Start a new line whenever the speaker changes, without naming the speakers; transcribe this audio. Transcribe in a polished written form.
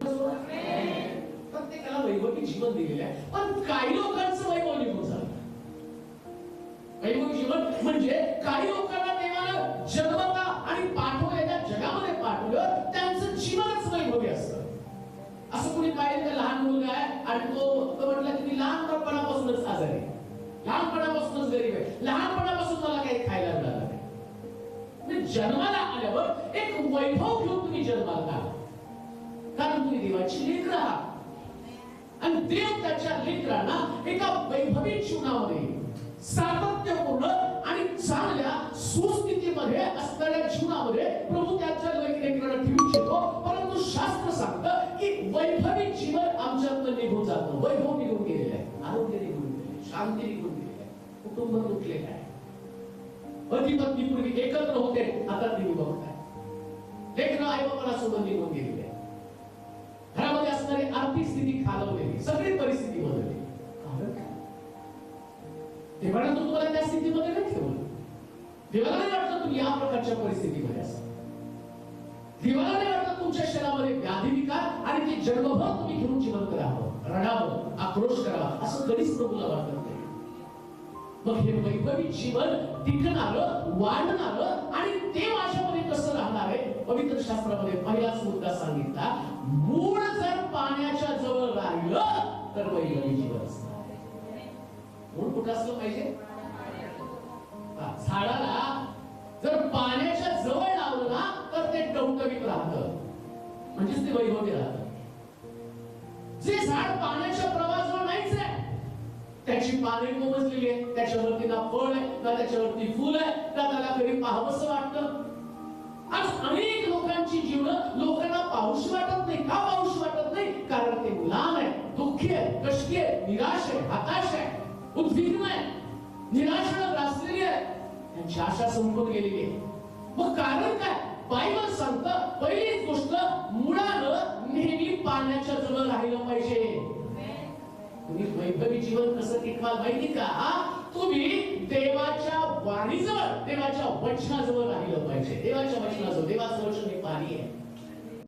प्रत्येकाला वैभवी जीवन दिलेलं आहे, पण काही लोकांचं वैभव निघून झालं. वैभवी जीवन म्हणजे काही लोकांना देवानं जन्मता आणि पाठवलेल्या जगामध्ये पाठवलं, त्यांचं जीवनच वैभवी असतं. असं कोणी पाहिलं, लहान मुलगा आहे आणि तो म्हटलं की मी लहानपणापासूनच आजारी आहे, लहानपणापासूनच गरीब आहे, लहानपणापासून मला काही खायला मिळालं नाही. जन्माला आल्यावर एक वैभव घेऊन तुम्ही जन्माला आला, कारण तुम्ही देवाची लेकरं आहात आणि देव त्याच्या लेकरांना एका वैभवी जीवनामध्ये सातत्यपूर्ण आणि चांगल्या सुस्थितीमध्ये असणाऱ्या जीवनामध्ये प्रभू त्याच्या लेकरांना ठेवू शकतो. परंतु शास्त्र सांगतं की वैभवी जीवन आमच्यातून निघून जातं. वैभव निघून गेलेलं आहे, आरोग्य निघून गेले, शांती निघून गेलेली आहे, कुटुंब तुटलेलं आहे. पती पत्नी पूर्वी एकत्र होते, आता तुम्ही बघताय लेकरं आई बाबाला सोडून निघून गेलेले आहे. घरामध्ये असणारी आर्थिक स्थिती खालवलेली, सगळी परिस्थिती बदलली. कारण काय? देवाने तुम्हाला त्या स्थितीमध्ये नाही ठेवलं. देवाला नाही वाटतं तुम्ही या प्रकारच्या परिस्थितीमध्ये असाल. देवाला नाही वाटतं तुमच्या शरीरामध्ये व्याधी विकार आणि ते जन्मभर तुम्ही घेऊन जिवंत राहावं, रडावं, आक्रोश करावा, असं कधीच प्रभूला वाटत नाही. मग हे वैभवी जीवन टिकणारं, वाढणारं आणि ते माझ्यामध्ये कसं राहणार आहे? पवित्र शास्त्रामध्ये पहिलाच मुद्दा सांगितला, मूळ जर पाण्याच्या जवळ राहिलं तर वैभवी जीवन असणार. मूळ कुठं असलं पाहिजे? झाडाला जर पाण्याच्या जवळ लावलं ना तर ते टवटवीत राहतं, म्हणजेच ते वैभवी राहतं. जे झाड पाण्याच्या प्रवाहाजवळ नाहीच आहे, त्याची पाने कोमजलेली आहे, त्याच्यावरती ना फळ आहे ना त्याच्यावरती फुल आहे, ना त्याला कधी पाहावंसं वाटतं. आज अनेक लोकांची जीवन लोकांना पाहूशी वाटत नाही. का पाहूशी वाटत नाही? कारण ते लहान आहे, दुःखी आहे, कष्टी आहे, निराश आहे, हताश आहे, उद्विग्न आहे, निराशेने ग्रासलेली आहे, त्यांची आशा संपून गेलेली आहे. मग कारण काय? बायबल सांगतं, पहिलीच गोष्ट, मुळानं नेहमी पाण्याच्या जवळ राहिलं पाहिजे. तुम्ही वैभवी जीवन कसं टिकवाल माहिती का? तुम्ही देवाच्या वाणीजवळ, देवाच्या वचनाजवळ राहिलं पाहिजे. देवाच्या वचनाजवळ, देवाचं वचन हे पाणी आहे.